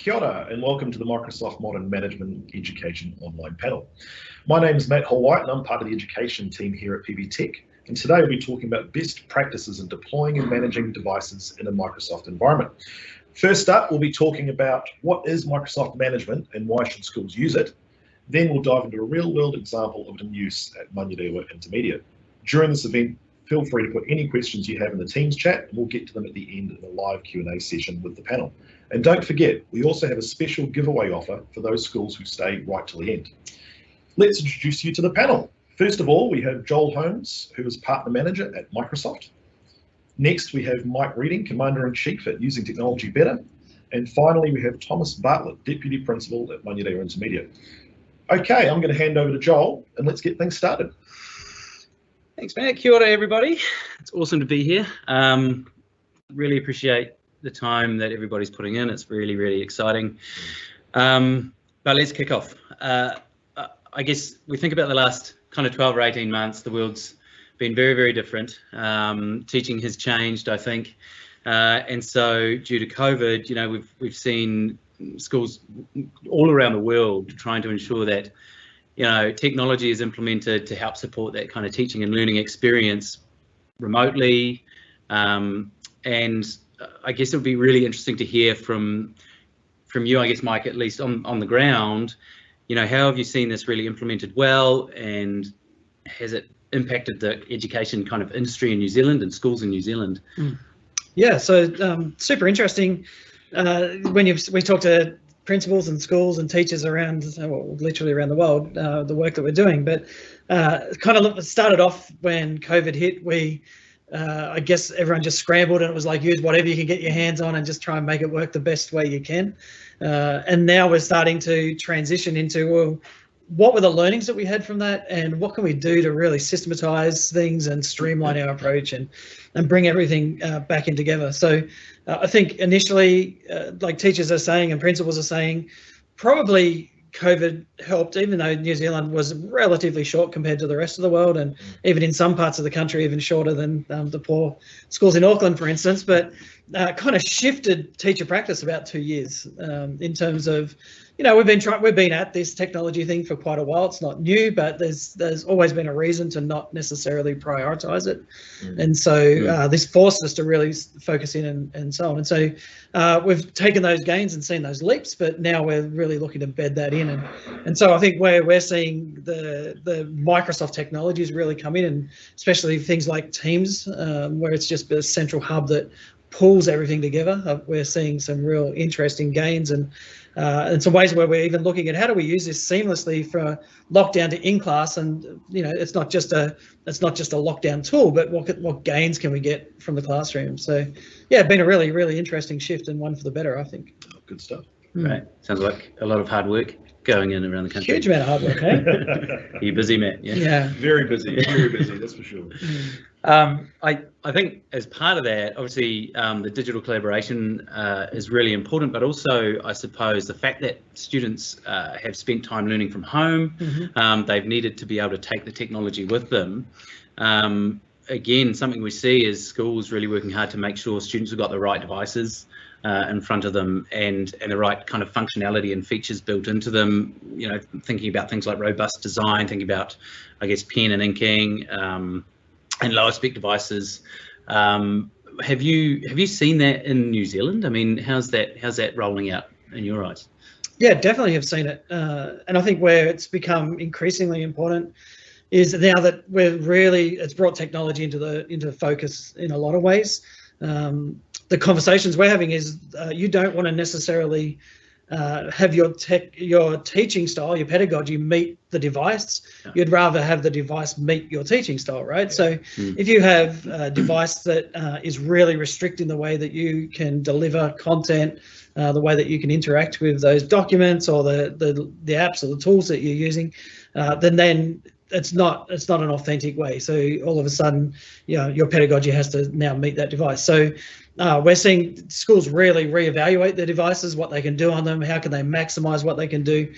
Kia ora, and welcome to the Microsoft Modern Management Education Online panel. My name is Matt Holwhite and I'm part of the education team here at PB Tech. And today we'll be talking about best practices in deploying and managing devices in a Microsoft environment. First up, we'll be talking about what is Microsoft Management and why should schools use it. Then we'll dive into a real-world example of it in use at Manurewa Intermediate. During this event, feel free to put any questions you have in the Teams chat and we'll get to them at the end of a live Q&A session with the panel. And don't forget, we also have a special giveaway offer for those schools who stay right till the end. Let's introduce you to the panel. First of all, we have Joel Holmes, who is Partner Manager at Microsoft. Next, we have Mike Reading, Commander-in-Chief at Using Technology Better. And finally, we have Thomas Bartlett, Deputy Principal at Manurewa Intermediate. Okay, I'm going to hand over to Joel and let's get things started. Thanks, Matt. Kia ora, everybody. It's awesome to be here. Really appreciate the time that everybody's putting in. It's really exciting. But let's kick off. I guess we think about the last kind of 12 or 18 months, the world's been very different. Teaching has changed, I think. And so due to COVID, you know, we've seen schools all around the world trying to ensure that, you know, technology is implemented to help support that kind of teaching and learning experience remotely. And I guess it would be really interesting to hear from you, I guess, Mike, at least on the ground, you know, how have you seen this really implemented well, and has it impacted the education kind of industry in New Zealand and schools in New Zealand? Yeah, so super interesting. When we talk to principals and schools and teachers around, well, literally around the world, the work that we're doing, but kind of started off when COVID hit. I guess everyone just scrambled and it was like, use whatever you can get your hands on and just try and make it work the best way you can. And now we're starting to transition into, well, what were the learnings that we had from that, and what can we do to really systematize things and streamline our approach and bring everything back in together. So I think initially, like teachers are saying and principals are saying, probably COVID helped, even though New Zealand was relatively short compared to the rest of the world, and even in some parts of the country, even shorter than the poor schools in Auckland, for instance, but kind of shifted teacher practice about 2 years in terms of, you know, we've been at this technology thing for quite a while. It's not new, but there's always been a reason to not necessarily prioritize it. And so this forced us to really focus in and so on. And so we've taken those gains and seen those leaps, but now we're really looking to bed that in. And so I think where we're seeing the Microsoft technologies really come in, and especially things like Teams, where it's just a central hub that pulls everything together. We're seeing some real interesting gains and some ways where we're even looking at how do we use this seamlessly for lockdown to in class, and you know, it's not just a lockdown tool, but what gains can we get from the classroom? So yeah, it's been a really interesting shift, and one for the better, I think. Oh, good stuff. Right, sounds like a lot of hard work going in around the country. Huge amount of hard work, eh? Are you busy, Matt? Yeah. Very busy, that's for sure. I think as part of that, obviously, the digital collaboration is really important, but also, I suppose, the fact that students have spent time learning from home, they've needed to be able to take the technology with them. Again, something we see is schools really working hard to make sure students have got the right devices in front of them and the right kind of functionality and features built into them. You know, thinking about things like robust design, thinking about, I guess, pen and inking, and lower spec devices. Have you seen that in New Zealand? I mean, how's that rolling out in your eyes? Yeah, definitely have seen it, and I think where it's become increasingly important is now that it's brought technology into focus in a lot of ways. The conversations we're having is you don't want to necessarily have your teaching style, your pedagogy meet the device. You'd rather have the device meet your teaching style, right? So if you have a device that is really restricting the way that you can deliver content, the way that you can interact with those documents or the apps or the tools that you're using, then it's not an authentic way. So all of a sudden, you know, your pedagogy has to now meet that device. So we're seeing schools really reevaluate their devices, what they can do on them, how can they maximize what they can do,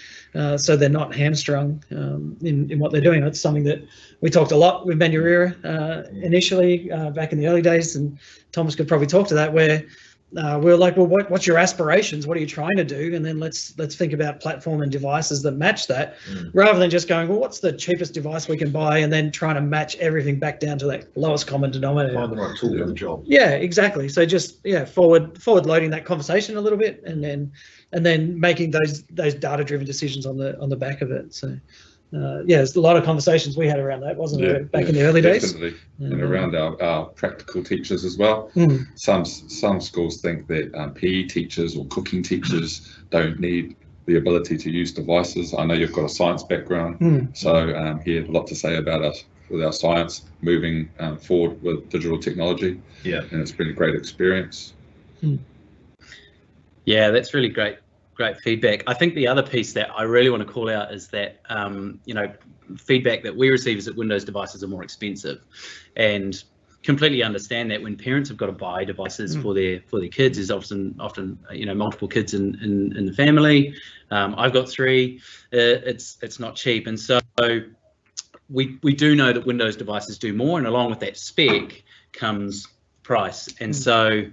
so they're not hamstrung in what they're doing. That's something that we talked a lot with Manurewa initially back in the early days, and Thomas could probably talk to that, where we're like, well, what's your aspirations? What are you trying to do? And then let's think about platform and devices that match that, rather than just going, well, what's the cheapest device we can buy, and then trying to match everything back down to that lowest common denominator. Find the right tool for the job. Yeah, exactly. So just forward loading that conversation a little bit, and then making those data driven decisions on the back of it. So. There's a lot of conversations we had around that, wasn't there, back in the early days? Definitely, and around our practical teachers as well. Some schools think that PE teachers or cooking teachers don't need the ability to use devices. I know you've got a science background, so he had a lot to say about us with our science moving forward with digital technology. Yeah, and it's been a great experience. Yeah, that's really great feedback. I think the other piece that I really want to call out is that feedback that we receive is that Windows devices are more expensive, and completely understand that when parents have got to buy devices for their kids. There's often multiple kids in the family. I've got 3. It's not cheap, and so we do know that Windows devices do more, and along with that spec comes price, and so.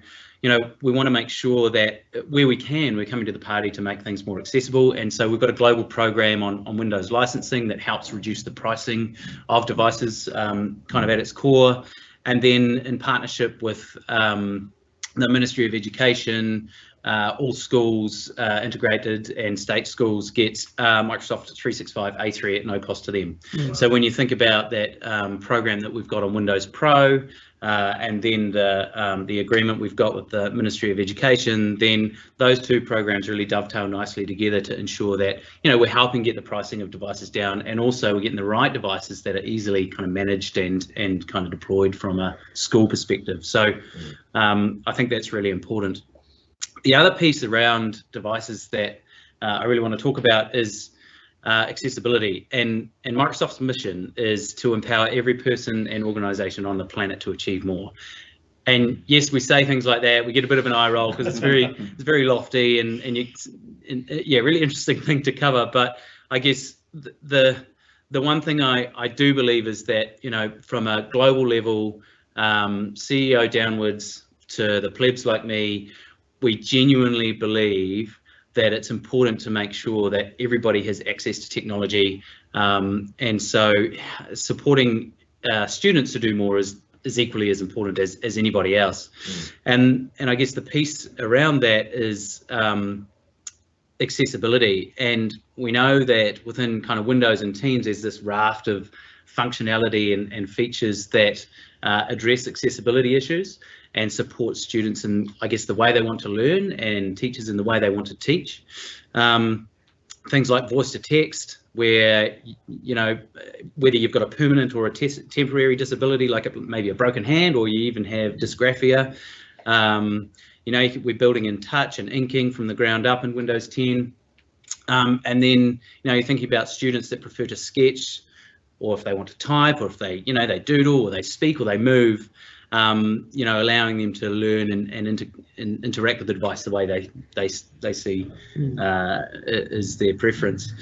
We want to make sure that where we can, we're coming to the party to make things more accessible. And so we've got a global program on Windows licensing that helps reduce the pricing of devices kind of at its core. And then in partnership with the Ministry of Education, all schools integrated and state schools get Microsoft 365 A3 at no cost to them. So when you think about that program that we've got on Windows Pro, and then the agreement we've got with the Ministry of Education, then those 2 programs really dovetail nicely together to ensure that we're helping get the pricing of devices down, and also we're getting the right devices that are easily kind of managed and kind of deployed from a school perspective. So I think that's really important. The other piece around devices that I really want to talk about is accessibility, and Microsoft's mission is to empower every person and organisation on the planet to achieve more. And yes, we say things like that, we get a bit of an eye roll because it's very lofty and really interesting thing to cover. But I guess the one thing I do believe is that from a global level, CEO downwards to the plebs like me, we genuinely believe that it's important to make sure that everybody has access to technology, and so supporting students to do more is equally as important as anybody else. And I guess the piece around that is accessibility, and we know that within kind of Windows and Teams there's this raft of functionality and features that address accessibility issues and support students in, I guess, the way they want to learn, and teachers in the way they want to teach. Things like voice to text, where whether you've got a permanent or a temporary disability, like maybe a broken hand, or you even have dysgraphia. We're building in touch and inking from the ground up in Windows 10. And then you're thinking about students that prefer to sketch, or if they want to type, or if they they doodle, or they speak, or they move. Allowing them to learn and interact with the device the way they see is their preference.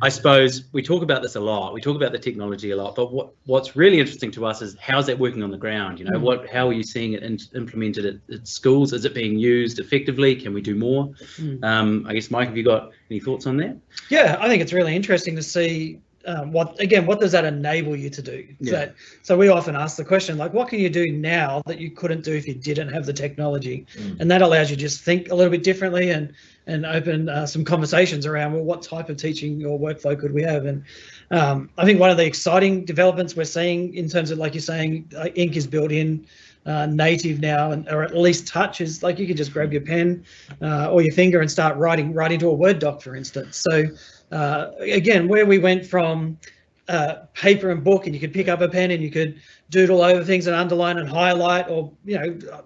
I suppose we talk about this a lot. We talk about the technology a lot, but what's really interesting to us is how's that working on the ground? How are you seeing it implemented at schools? Is it being used effectively? Can we do more? I guess, Mike, have you got any thoughts on that? Yeah, I think it's really interesting to see. What does that enable you to do? So we often ask the question, like, what can you do now that you couldn't do if you didn't have the technology? And that allows you to just think a little bit differently and open some conversations around, well, what type of teaching or workflow could we have? And I think one of the exciting developments we're seeing in terms of, like you're saying, ink is built in native now, or at least touch is like you can just grab your pen or your finger and start writing right into a Word doc, for instance. So again, where we went from paper and book, and you could pick up a pen and you could doodle over things and underline and highlight, or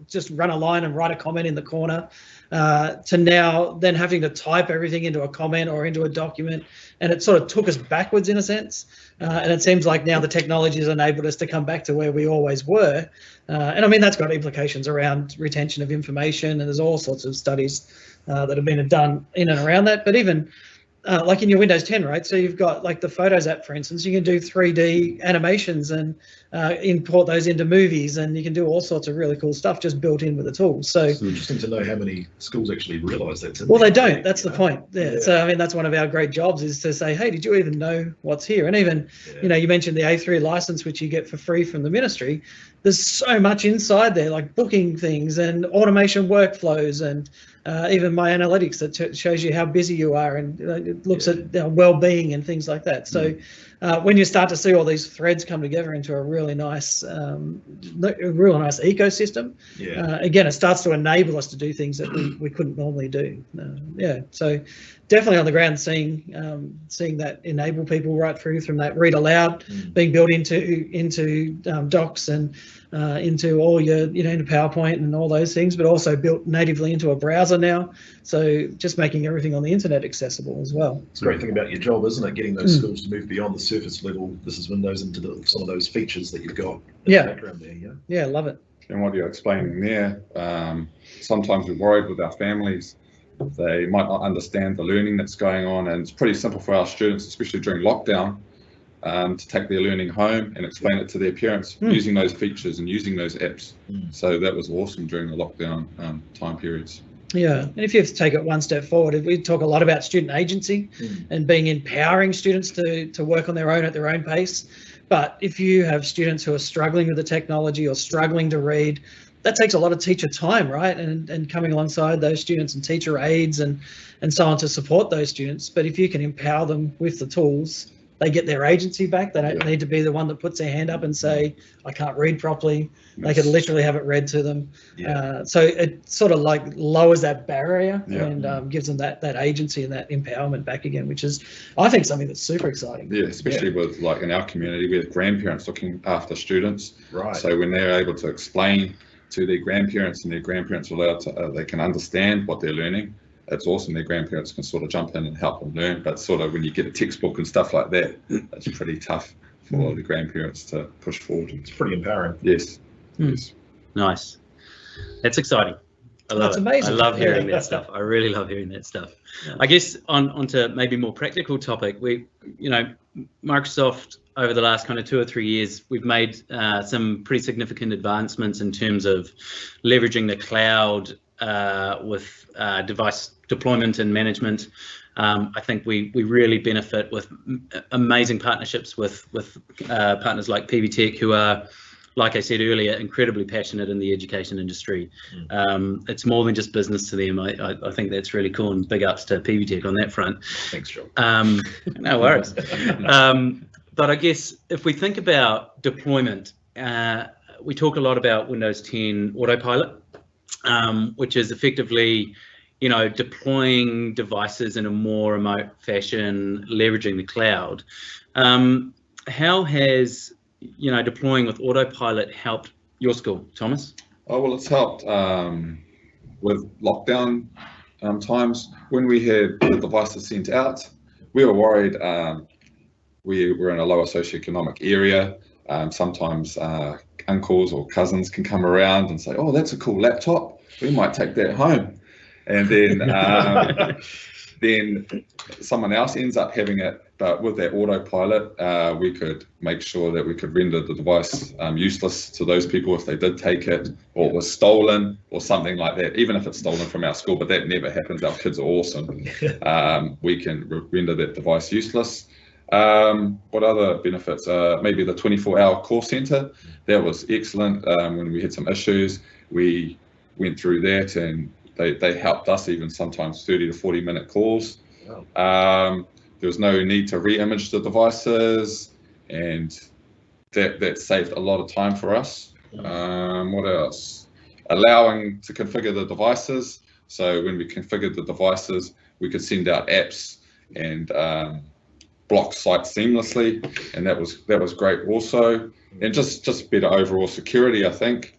just run a line and write a comment in the corner, to now then having to type everything into a comment or into a document, and it sort of took us backwards in a sense. And it seems like now the technology has enabled us to come back to where we always were. And I mean, that's got implications around retention of information, and there's all sorts of studies that have been done in and around that. But even like in your Windows 10, right? So you've got like the Photos app, for instance. You can do 3D animations and import those into movies, and you can do all sorts of really cool stuff just built in with the tools. So it's interesting to know how many schools actually realise that's in well, there. they don't. That's the point. Yeah. So I mean, that's one of our great jobs, is to say, hey, did you even know what's here? And even, you know, you mentioned the A3 license, which you get for free from the ministry. There's so much inside there, like booking things and automation workflows, and even my analytics that shows you how busy you are, and it looks at well-being and things like that. So when you start to see all these threads come together into a really nice ecosystem, again, it starts to enable us to do things that we couldn't normally do. So definitely on the ground, seeing that enable people right through from that read aloud being built into docs and into all your, into PowerPoint and all those things, but also built natively into a browser now. So just making everything on the internet accessible as well. It's a great thing about your job, isn't it? Getting those schools to move beyond the surface level. This is Windows into some of those features that you've got in the background there. Yeah, love it. And what you're explaining there, sometimes we're worried with our families. They might not understand the learning that's going on, and it's pretty simple for our students, especially during lockdown, to take their learning home and explain it to their parents using those features and using those apps. So that was awesome during the lockdown time periods. Yeah, and if you have to take it one step forward, we talk a lot about student agency and being empowering students to work on their own at their own pace. But if you have students who are struggling with the technology or struggling to read, that takes a lot of teacher time, right? And coming alongside those students and teacher aides and so on to support those students. But if you can empower them with the tools, they get their agency back. They don't need to be the one that puts their hand up and say, I can't read properly. They could literally have it read to them. So it sort of like lowers that barrier and gives them that agency and that empowerment back again, which is, I think, something that's super exciting. Yeah, especially with, like, in our community, we have grandparents looking after students. Right. So when they're able to explain to their grandparents, and their grandparents are allowed to, they can understand what they're learning, it's awesome. Their grandparents can sort of jump in and help them learn. But sort of when you get a textbook and stuff like that, it's pretty tough for the grandparents to push forward. It's pretty empowering. Yes. Yes. Nice. That's exciting. I love That's it. amazing. I love hearing that stuff. I really love hearing that stuff. I guess onto maybe more practical topic. Microsoft, over the last kind of 2 or 3 years, we've made some pretty significant advancements in terms of leveraging the cloud with device deployment and management. I think we really benefit with amazing partnerships with partners like PB Tech, who are, like I said earlier, incredibly passionate in the education industry. It's more than just business to them. I think that's really cool, and big ups to PB Tech on that front. Thanks, Joe. No worries. But I guess if we think about deployment, we talk a lot about Windows 10 AutoPilot, which is effectively, deploying devices in a more remote fashion, leveraging the cloud. How has, deploying with AutoPilot helped your school, Thomas? Oh, well, it's helped with lockdown times. When we had the devices sent out, we were worried. We were in a lower socioeconomic area. Sometimes uncles or cousins can come around and say, oh, that's a cool laptop. We might take that home. And then then someone else ends up having it. But with that AutoPilot, we could make sure that we could render the device useless to those people if they did take it, or it was stolen or something like that, even if it's stolen from our school, but that never happens. Our kids are awesome. We can render that device useless. What other benefits? Maybe the 24-hour call center. That was excellent. When we had some issues, we went through that, and they helped us, even sometimes 30 to 40 minute calls. Wow. There was no need to re-image the devices, and that saved a lot of time for us. What else? Allowing to configure the devices. So when we configured the devices, we could send out apps and block sites seamlessly, and that was great also. And just better overall security, I think,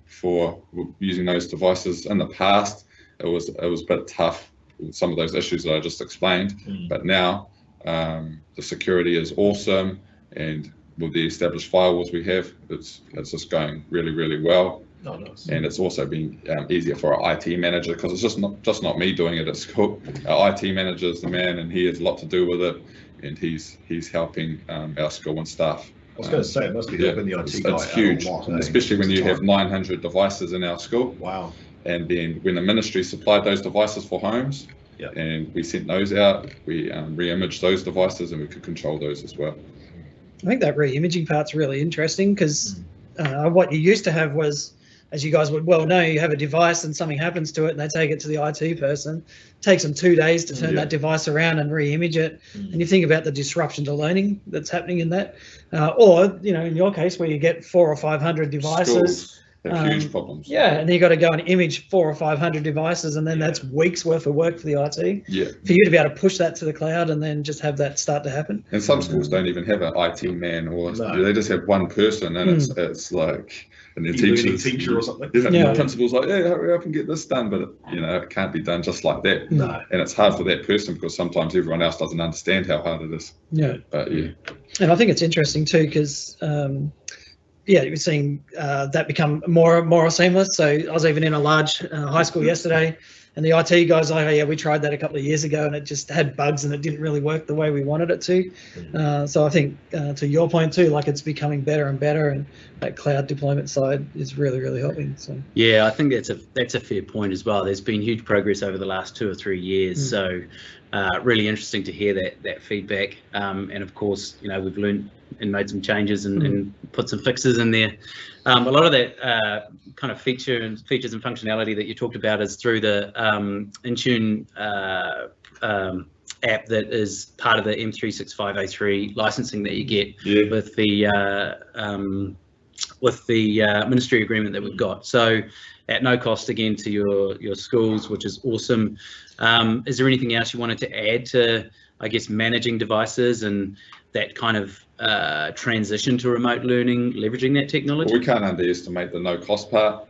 for using those devices. In the past, it was a bit tough with some of those issues that I just explained, but now the security is awesome, and with the established firewalls we have, it's just going really, really well. Oh, nice. And it's also been easier for our IT manager, because it's just not me doing it at school. Our IT manager is the man, and he has a lot to do with it, and he's helping our school and staff. I was going to say, it must be helping the IT guy. It's huge, a lot, especially when you have 900 devices in our school. Wow. And then when the ministry supplied those devices for homes, and we sent those out, we re-imaged those devices, and we could control those as well. I think that re-imaging part's really interesting, because what you used to have was, as you guys would well know, you have a device and something happens to it and they take it to the IT person. It takes them 2 days to turn that device around and re-image it. And you think about the disruption to learning that's happening in that. Or, you know, in your case where you get 400 or 500 devices. Schools have huge problems. Yeah, and then you got to go and image 400 or 500 devices, and then that's weeks worth of work for the IT. Yeah. For you to be able to push that to the cloud and then just have that start to happen. And some schools don't even have an IT man, or they just have one person, and it's like, and their teacher or something. The principal's like, yeah, hurry up and get this done, but it can't be done just like that. No. And it's hard for that person, because sometimes everyone else doesn't understand how hard it is. Yeah. But and I think it's interesting too, because we're seeing that become more seamless. So I was even in a large high school yesterday, and the IT guys like, oh yeah, we tried that a couple of years ago and it just had bugs and it didn't really work the way we wanted it to. So I think to your point too, like it's becoming better and better, and that cloud deployment side is really, really helping. So yeah, I think that's a fair point as well. There's been huge progress over the last 2 or 3 years. So really interesting to hear that feedback. And of course, we've learned and made some changes and put some fixes in there. A lot of that kind of features and functionality that you talked about is through the Intune app that is part of the M365A3 licensing that you get with the ministry agreement that we've got. So at no cost again to your schools, which is awesome. Is there anything else you wanted to add to, I guess, managing devices and that kind of transition to remote learning, leveraging that technology? Well, we can't underestimate the no cost part.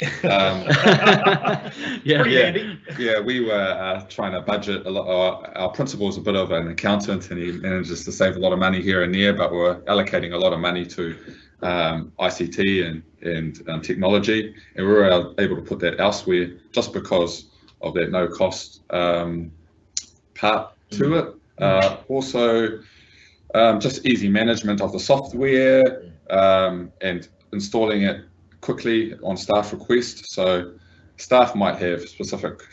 We were trying to budget a lot. Our principal's a bit of an accountant, and he manages to save a lot of money here and there, but we're allocating a lot of money to ICT and technology, and we were able to put that elsewhere just because of that no cost part to it. Also, just easy management of the software and installing it quickly on staff request. So staff might have specific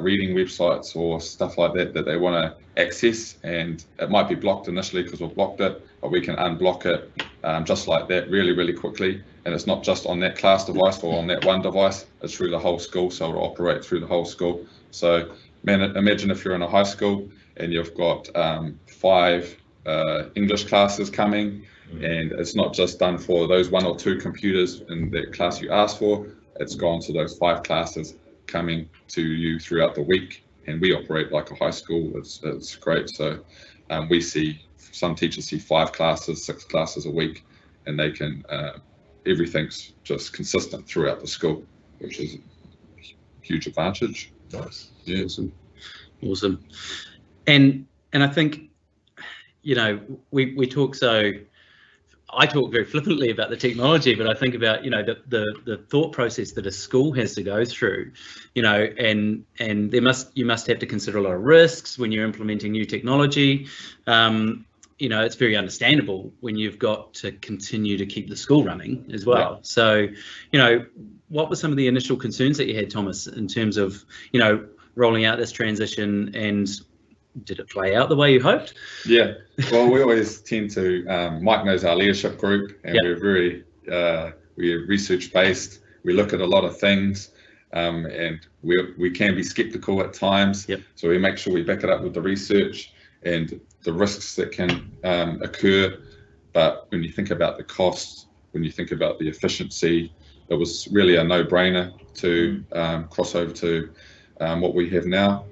reading websites or stuff like that they want to access, and it might be blocked initially because we've blocked it, but we can unblock it just like that really, really quickly. And it's not just on that class device or on that one device, it's through the whole school, so it'll operate through the whole school. So imagine if you're in a high school and you've got 5 English classes coming, and it's not just done for those 1 or 2 computers in that class you asked for, it's gone to those 5 classes coming to you throughout the week, and we operate like a high school. It's great. So we see, some teachers see 5 classes, 6 classes a week, and they can, everything's just consistent throughout the school, which is a huge advantage. Nice. Yeah. Awesome. And I think, we talk, so I talk very flippantly about the technology, but I think about, the thought process that a school has to go through, and you must have to consider a lot of risks when you're implementing new technology. It's very understandable when you've got to continue to keep the school running as well. Yeah. So, what were some of the initial concerns that you had, Thomas, in terms of, rolling out this transition, and did it play out the way you hoped? Yeah, well, we always tend to, Mike knows our leadership group, and we're very, we're research based. We look at a lot of things, and we can be skeptical at times. Yep. So we make sure we back it up with the research and the risks that can occur. But when you think about the costs, when you think about the efficiency, it was really a no-brainer to cross over to what we have now.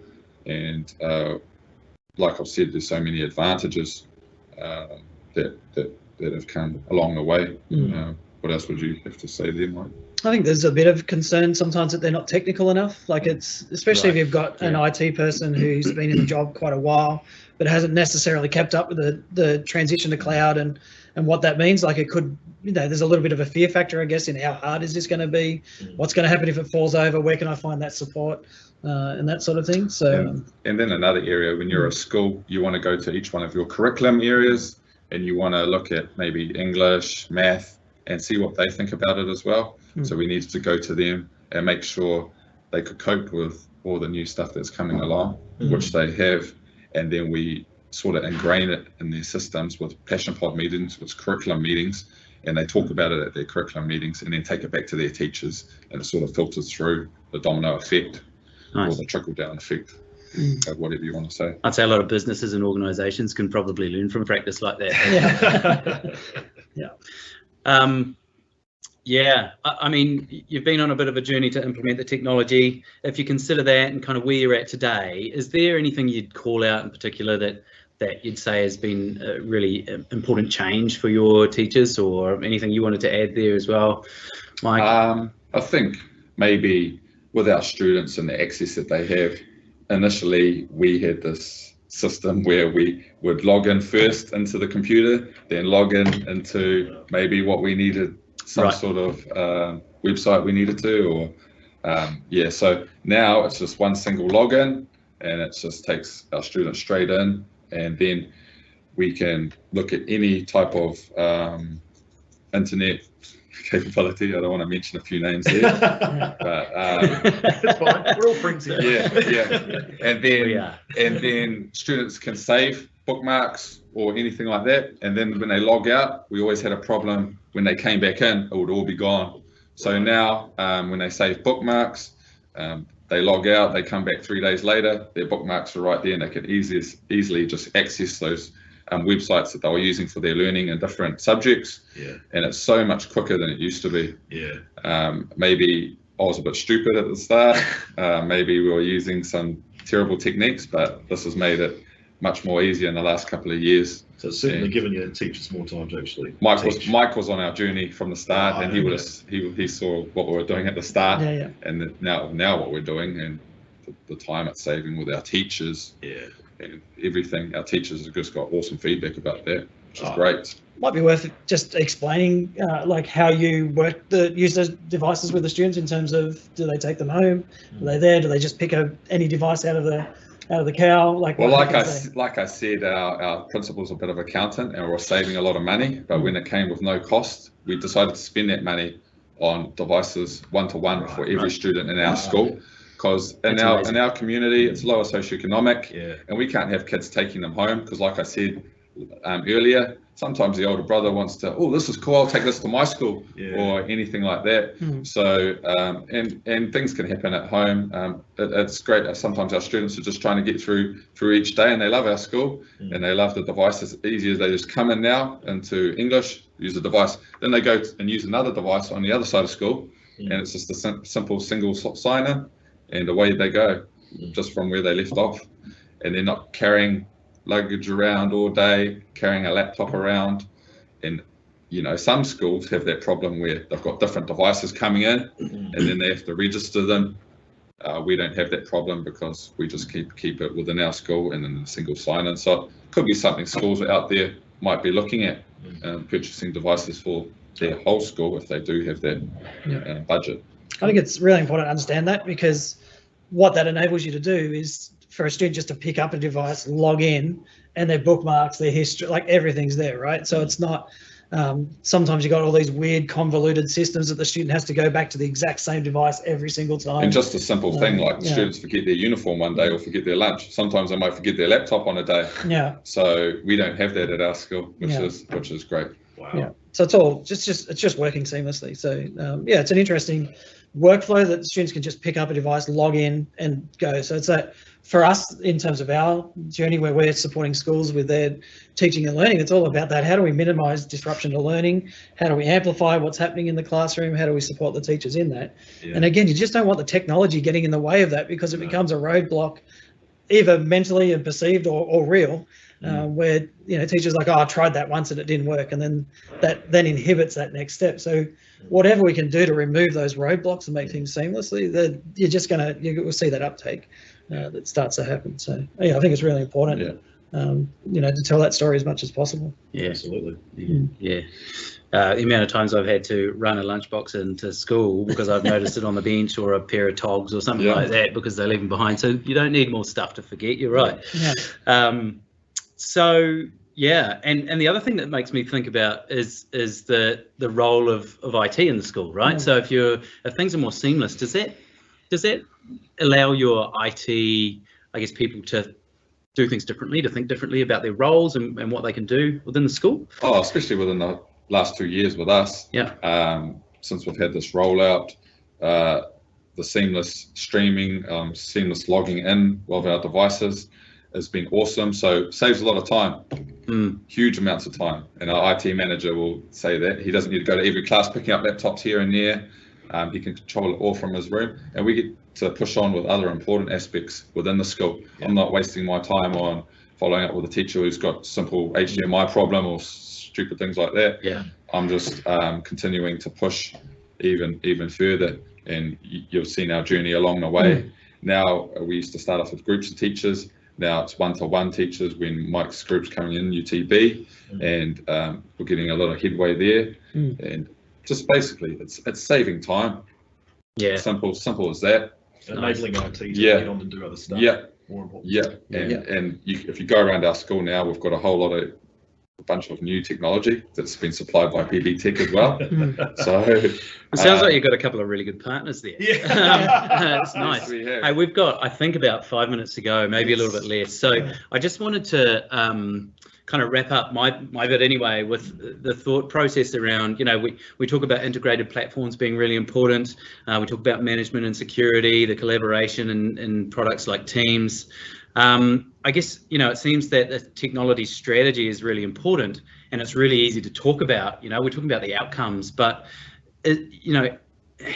And like I've said, there's so many advantages that have come along the way. What else would you have to say there, Mike? I think there's a bit of concern sometimes that they're not technical enough. Like it's, especially if you've got an IT person who's been in the job quite a while, but hasn't necessarily kept up with the transition to cloud and what that means. Like it could, there's a little bit of a fear factor, I guess, in how hard is this going to be? What's going to happen if it falls over? Where can I find that support? And that sort of thing. So, and then another area, when you're a school, you want to go to each one of your curriculum areas and you want to look at maybe English, math, and see what they think about it as well. So we needed to go to them and make sure they could cope with all the new stuff that's coming along, which they have. And then we sort of ingrain it in their systems with passion pod meetings, with curriculum meetings, and they talk about it at their curriculum meetings and then take it back to their teachers, and it sort of filters through the domino effect or the trickle down effect. Whatever you want to say. I'd say a lot of businesses and organisations can probably learn from practice like that. I mean, you've been on a bit of a journey to implement the technology. If you consider that and kind of where you're at today, is there anything you'd call out in particular that you'd say has been a really important change for your teachers, or anything you wanted to add there as well, Mike? I think maybe with our students and the access that they have, initially we had this system where we would log in first into the computer, then log in into maybe what we needed, some sort of website we needed to, or so now it's just one single login, and it just takes our students straight in, and then we can look at any type of internet capability. I don't want to mention a few names there, but it's fine. We're all friends here. And then students can save bookmarks or anything like that. And then when they log out, we always had a problem when they came back in, it would all be gone. So now when they save bookmarks, they log out, they come back 3 days later, their bookmarks are right there, and they could easily just access those websites that they were using for their learning in different subjects. And it's so much quicker than it used to be. Maybe I was a bit stupid at the start. Maybe we were using some terrible techniques, but this has made it much more easier in the last couple of years. So it's certainly given your teachers more time to actually Mike was on our journey from the start, and he saw what we were doing at the start, and now what we're doing, and the time it's saving with our teachers. And everything. Our teachers have just got awesome feedback about that, which is great. Might be worth just explaining like how you use those devices with the students, in terms of, do they take them home? Are they there? Do they just pick any device out of the cow? Like I said, our principal's a bit of an accountant, and we're saving a lot of money. But when it came with no cost, we decided to spend that money on devices one-to-one for every student in our school. Because in our community, it's lower socioeconomic, and we can't have kids taking them home, because like I said earlier, sometimes the older brother wants to, oh, this is cool, I'll take this to my school, or anything like that. So and things can happen at home. It's great. Sometimes our students are just trying to get through each day, and they love our school, and they love the device. It's easy as they just come in now into English, use the device, then they go and use another device on the other side of school, and it's just a simple single sign-in. And away they go, just from where they left off. And they're not carrying luggage around all day, carrying a laptop around. And, some schools have that problem where they've got different devices coming in, and then they have to register them. We don't have that problem, because we just keep it within our school and then a single sign-in. So it could be something schools out there might be looking at, purchasing devices for their whole school if they do have that budget. I think it's really important to understand that, because what that enables you to do is for a student just to pick up a device, log in, and their bookmarks, their history, like everything's there, right? So it's not, sometimes you got all these weird convoluted systems that the student has to go back to the exact same device every single time. And just a simple thing like students forget their uniform one day, or forget their lunch. Sometimes they might forget their laptop on a day. So we don't have that at our school, which is great. Wow. So it's all it's just working seamlessly. So it's an interesting workflow that students can just pick up a device, log in, and go. So it's that for us, in terms of our journey where we're supporting schools with their teaching and learning, it's all about that. How do we minimize disruption to learning? How do we amplify what's happening in the classroom? How do we support the teachers in that? And again, you just don't want the technology getting in the way of that, because it becomes a roadblock either mentally and perceived or real, where teachers like, oh, I tried that once and it didn't work, and then that then inhibits that next step. So whatever we can do to remove those roadblocks and make things seamlessly, you'll see that uptake that starts to happen. So yeah, I think it's really important. To tell that story as much as possible. Yeah, absolutely. Yeah. The amount of times I've had to run a lunchbox into school because I've noticed it on the bench, or a pair of togs or something like that, because they leave them behind. So you don't need more stuff to forget. You're right. Yeah. So yeah, and the other thing that makes me think about is the role of IT in the school, right? So if things are more seamless, does that allow your IT, I guess, people to do things differently, to think differently about their roles and what they can do within the school? Oh, especially within the last 2 years with us. Yeah. Since we've had this rollout, the seamless streaming, seamless logging in of our devices has been awesome. So saves a lot of time, huge amounts of time. And our IT manager will say that he doesn't need to go to every class picking up laptops here and there. He can control it all from his room, and we get to push on with other important aspects within the school. I'm not wasting my time on following up with a teacher who's got simple HDMI problem or stupid things like that. Yeah. I'm just continuing to push even further, and you've seen our journey along the way. Now we used to start off with groups of teachers. Now it's one-to-one teachers when Mike's group's coming in, UTB, and we're getting a lot of headway there. And just basically, it's saving time. Yeah. Simple as that. Enabling IT to get on to do other stuff. Yeah. More important. Yeah. And if you go around our school now, we've got a bunch of new technology that's been supplied by PB Tech as well. So it sounds like you've got a couple of really good partners there. Yeah. It's nice. Yes, we have. Hey, we've got, I think, about 5 minutes to go, maybe a little bit less. So I just wanted to kind of wrap up my bit anyway with the thought process around, we talk about integrated platforms being really important. We talk about management and security, the collaboration in products like Teams. I guess, it seems that the technology strategy is really important, and it's really easy to talk about. We're talking about the outcomes, but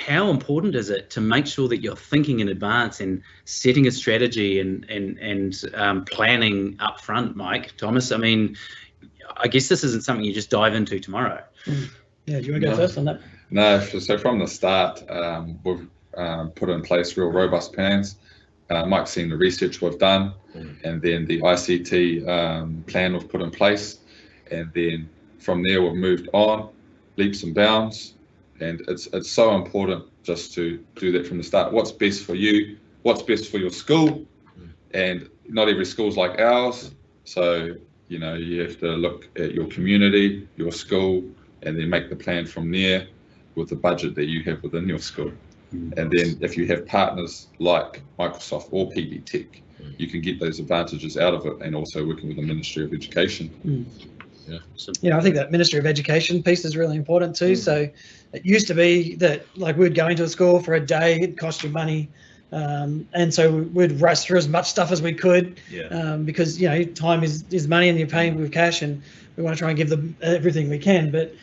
how important is it to make sure that you're thinking in advance and setting a strategy and planning up front, Mike, Thomas? I mean, I guess this isn't something you just dive into tomorrow. Yeah, do you want to go first on that? No, so from the start, we've put in place real robust plans. Mike's seen the research we've done, and then the ICT plan we've put in place, and then from there we've moved on leaps and bounds. And it's so important just to do that from the start. What's best for you? What's best for your school? And not every school's like ours. So, you have to look at your community, your school, and then make the plan from there with the budget that you have within your school. And then if you have partners like Microsoft or PB Tech, you can get those advantages out of it, and also working with the Ministry of Education. I think that Ministry of Education piece is really important too. So it used to be that we'd go into a school for a day, it cost you money, and so we'd rush through as much stuff as we could, because time is money, and you're paying with cash, and we want to try and give them everything we can. But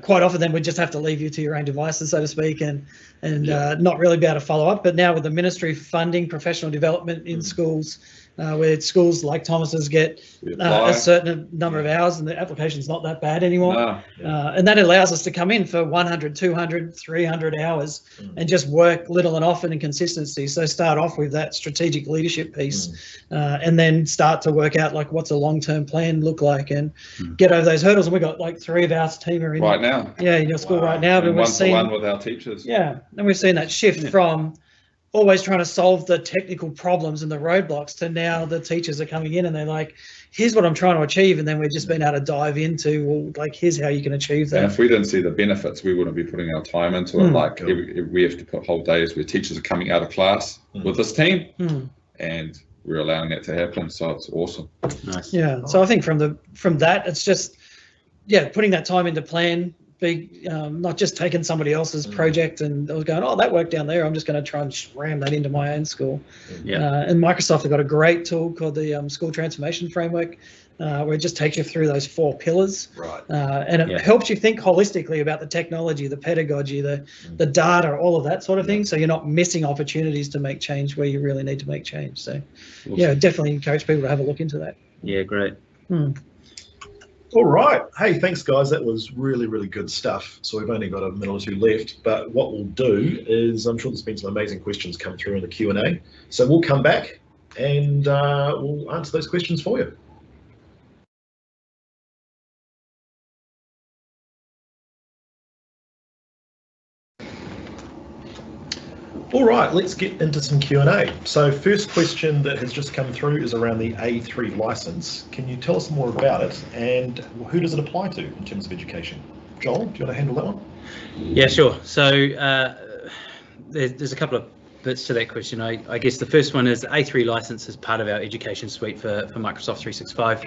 quite often then we just have to leave you to your own devices, so to speak, and not really be able to follow up. But now with the ministry funding professional development in schools, where schools like Thomas's get a certain number of hours, and the application's not that bad anymore. And that allows us to come in for 100, 200, 300 hours and just work little and often in consistency. So start off with that strategic leadership piece, and then start to work out what's a long-term plan look like, and get over those hurdles. And we've got 3 of our team are in right now. Yeah, in your school right now. But we've seen one with our teachers. Yeah, and we've seen that shift from always trying to solve the technical problems and the roadblocks to now the teachers are coming in and they're like, here's what I'm trying to achieve, and then we've just been able to dive into, here's how you can achieve that. And if we didn't see the benefits, we wouldn't be putting our time into it. We have to put whole days where teachers are coming out of class with this team, and we're allowing that to happen. So it's awesome. Nice. Yeah. So I think from that, it's just putting that time into plan, be not just taking somebody else's project and going, oh, that worked down there, I'm just going to try and ram that into my own school. And Microsoft have got a great tool called the School Transformation Framework, where it just takes you through those 4 pillars. And it helps you think holistically about the technology, the pedagogy, the data, all of that sort of thing, so you're not missing opportunities to make change where you really need to make change. So yeah, definitely encourage people to have a look into that. Yeah, great. All right. Hey, thanks, guys. That was really, really good stuff. So we've only got a minute or two left, but what we'll do is, I'm sure there's been some amazing questions come through in the Q&A. So we'll come back and we'll answer those questions for you. All right, let's get into some Q&A. So first question that has just come through is around the A3 license. Can you tell us more about it and who does it apply to in terms of education? Joel, do you want to handle that one? Yeah, sure. So there's a couple of bits to that question. I guess the first one is A3 license is part of our education suite for Microsoft 365.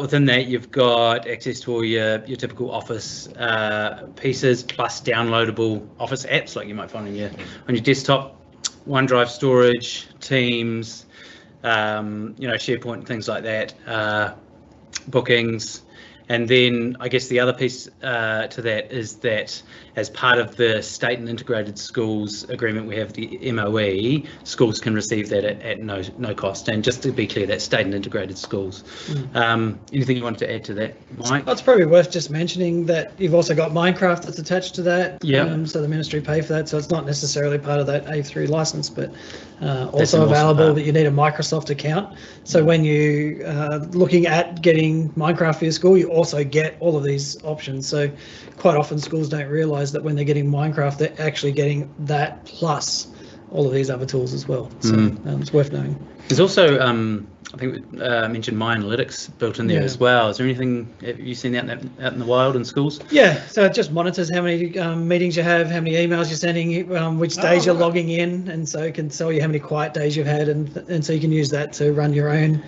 Within that, you've got access to all your typical Office pieces, plus downloadable Office apps like you might find on your desktop, OneDrive storage, Teams, SharePoint, things like that, bookings. And then I guess the other piece to that is that as part of the state and integrated schools agreement we have, the MOE, schools can receive that at no cost. And just to be clear, that's state and integrated schools. Anything you wanted to add to that, Mike? It's probably worth just mentioning that you've also got Minecraft that's attached to that. Yeah. So the ministry pay for that. So it's not necessarily part of that A3 license, but also available that you need a Microsoft account. So when you looking at getting Minecraft for your school, you also get all of these options. So quite often schools don't realize that when they're getting Minecraft, they're actually getting that plus all of these other tools as well. So it's worth knowing. There's also, I think I mentioned My Analytics built in there as well. Is there anything, have you seen that out in the wild in schools? Yeah, so it just monitors how many meetings you have, how many emails you're sending, which days you're logging in, and so it can tell you how many quiet days you've had, and so you can use that to run your own,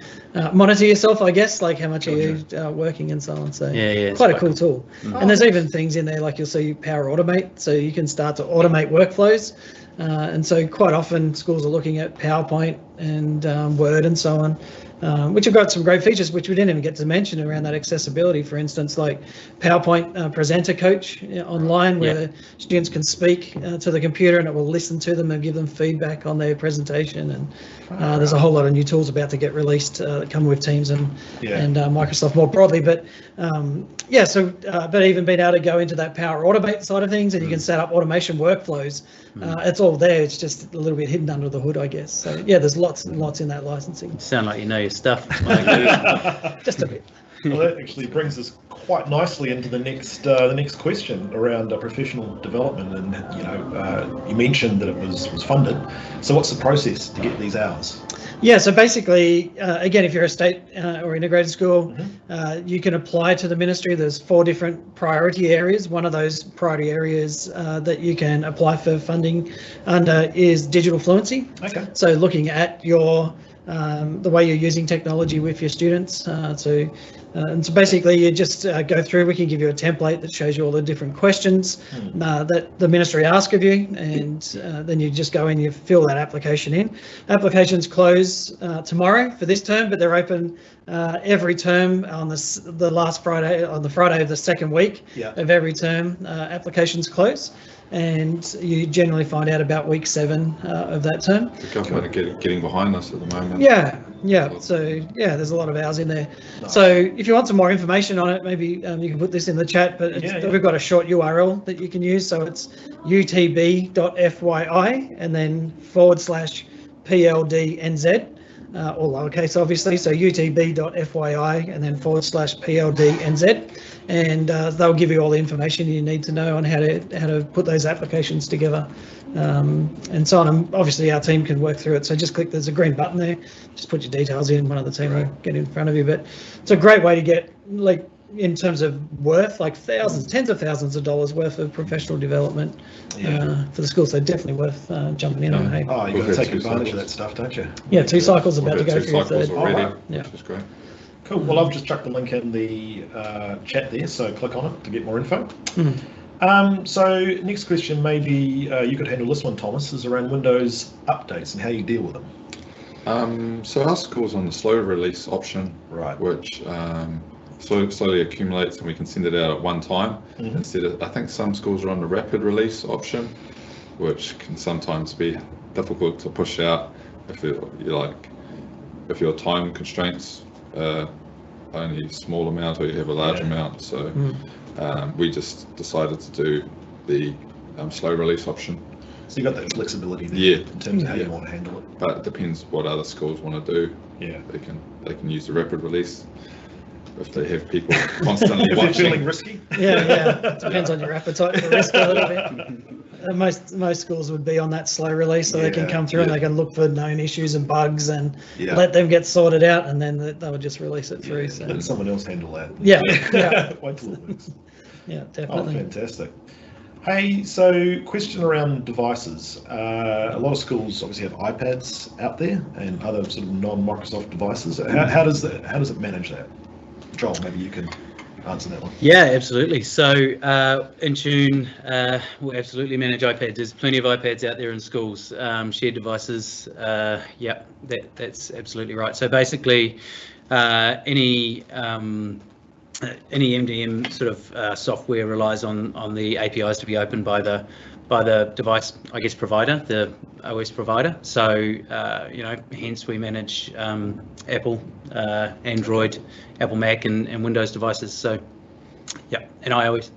monitor yourself, I guess, like how much are you working and so on. So quite a cool tool. And there's even things in there like you'll see Power Automate, so you can start to automate workflows. And so quite often schools are looking at PowerPoint and Word and so on, which have got some great features which we didn't even get to mention around that accessibility. For instance, like PowerPoint presenter coach online, where the students can speak to the computer and it will listen to them and give them feedback on their presentation. And there's a whole lot of new tools about to get released that come with Teams and Microsoft more broadly. But but even being able to go into that Power Automate side of things, and you can set up automation workflows. It's all there. It's just a little bit hidden under the hood, I guess. So yeah, there's lots and lots in that licensing. You sound like you know your stuff. Just a bit. Well, that actually brings us quite nicely into the next question around professional development. And you mentioned that it was funded. So what's the process to get these hours? Yeah, so basically, again, if you're a state or integrated school, you can apply to the ministry. There's 4 different priority areas. One of those priority areas that you can apply for funding under is digital fluency. Okay. So looking at your the way you're using technology with your students. And so basically you just go through, we can give you a template that shows you all the different questions that the ministry ask of you, and then you just go in, you fill that application in. Applications close tomorrow for this term, but they're open every term on the last Friday, on the Friday of the second week of every term. Applications close, and you generally find out about week 7 of that term. The government are getting behind us at the moment. Yeah. So there's a lot of hours in there. Nice. So if you want some more information on it, maybe you can put this in the chat, but we've got a short URL that you can use. So it's utb.fyi and then /PLDNZ. All lowercase, obviously, so utb.fyi and then /PLDNZ, and they'll give you all the information you need to know on how to put those applications together, and so on. And obviously our team can work through it, so just click, there's a green button there, just put your details in, one of the team will get in front of you. But it's a great way to get, like, in terms of worth, like tens of thousands of dollars worth of professional development for the school. So definitely worth jumping in on. Hey. You've got to take advantage of that stuff, don't you? Yeah, 2 cycles about to go for your 3rd. Already, which is great. Cool. Well, I've just chucked the link in the chat there, so click on it to get more info. So next question, maybe you could handle this one, Thomas, is around Windows updates and how you deal with them. So our school's on the slow release option, Right. which slowly accumulates and we can send it out at one time. Instead of, I think some schools are on the rapid release option, which can sometimes be difficult to push out if if your time constraints only a small amount or you have a large amount. So we just decided to do the slow release option. So you've got that flexibility there in terms of how you want to handle it. But it depends what other schools want to do. Yeah. They can use the rapid release if they have people constantly if watching. they're feeling risky. Yeah. Depends on your appetite for risk a little bit. Most schools would be on that slow release, so they can come through and they can look for known issues and bugs and let them get sorted out, and then they would just release it through. So. Let someone else handle that. Yeah. Wait till it works. Yeah, definitely. Oh, fantastic. Hey, so question around devices. A lot of schools obviously have iPads out there and other sort of non-Microsoft devices. How does it manage that? Joel, maybe you can answer that one. Yeah, absolutely. So Intune will absolutely manage iPads. There's plenty of iPads out there in schools, shared devices. Yeah, that's absolutely right. So basically, any MDM sort of software relies on the APIs to be opened by the device, I guess, provider, the OS provider. So hence we manage Apple, Android, Apple Mac, and Windows devices. So yeah, and iOS.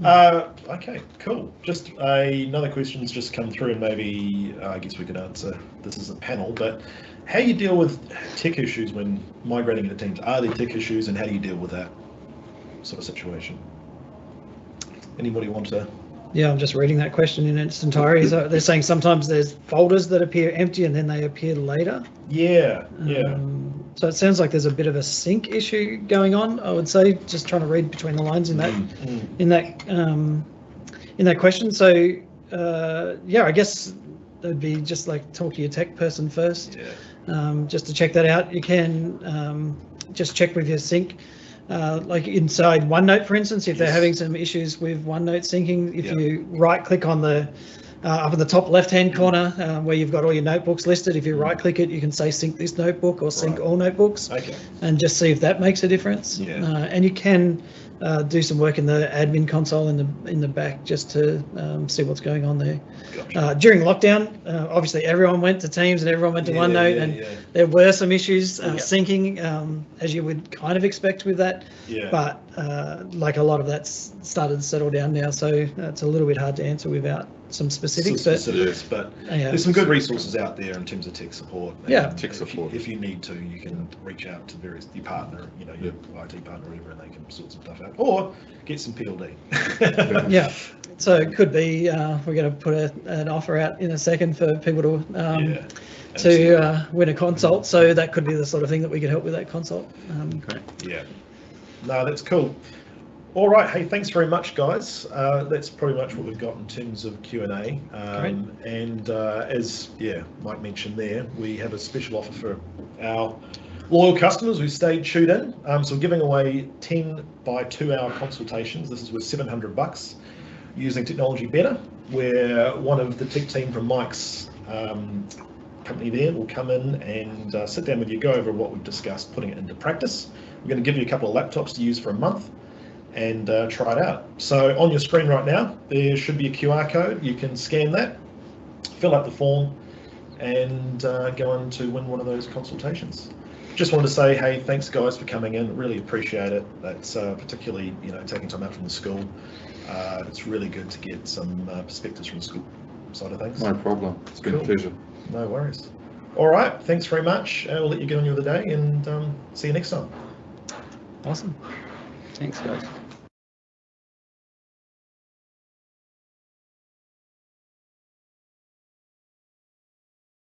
Okay, cool. Just another question's just come through, and maybe I guess we could answer this as a panel, but how you deal with tech issues when migrating into teams? Are there tech issues, and how do you deal with that sort of situation? Anybody want to? Yeah, I'm just reading that question in its entirety. So they're saying sometimes there's folders that appear empty and then they appear later. Yeah. So it sounds like there's a bit of a sync issue going on, I would say, just trying to read between the lines in that question. So I guess it'd be just like talk to your tech person first, just to check that out. You can just check with your sync. Like inside OneNote, for instance, if they're having some issues with OneNote syncing, if you right-click on the up in the top left-hand corner where you've got all your notebooks listed, if you right-click it, you can say sync this notebook or sync all notebooks, and just see if that makes a difference. And you can do some work in the admin console in the back just to see what's going on there. During lockdown, obviously everyone went to Teams and everyone went to OneNote, and there were some issues syncing, as you would kind of expect with that. But like a lot of that's started to settle down now, so it's a little bit hard to answer without some specifics. But there's some good resources out there in terms of tech support. Tech support. If you need to, you can reach out to your partner, your IT partner, or whatever, and they can sort some stuff out, or get some PLD. So it could be we're going to put an offer out in a second for people to win a consult. So that could be the sort of thing that we could help with that consult. Great. Yeah. No, that's cool. All right. Hey, thanks very much, guys. That's pretty much what we've got in terms of Q&A. And as Mike mentioned there, we have a special offer for our loyal customers who stayed tuned in. So we're giving away 10 by 2 hour consultations. This is worth $700 using Technology Better, where one of the tech team from Mike's company there will come in and sit down with you, go over what we've discussed, putting it into practice. We're going to give you a couple of laptops to use for a month and try it out. So on your screen right now, there should be a QR code. You can scan that, fill out the form, and go on to win one of those consultations. Just wanted to say, hey, thanks guys for coming in. Really appreciate it. That's particularly, taking time out from the school. It's really good to get some perspectives from the school side of things. No problem. It's been a pleasure. No worries. All right. Thanks very much. We'll let you get on your other day, and see you next time. Awesome. Thanks, guys.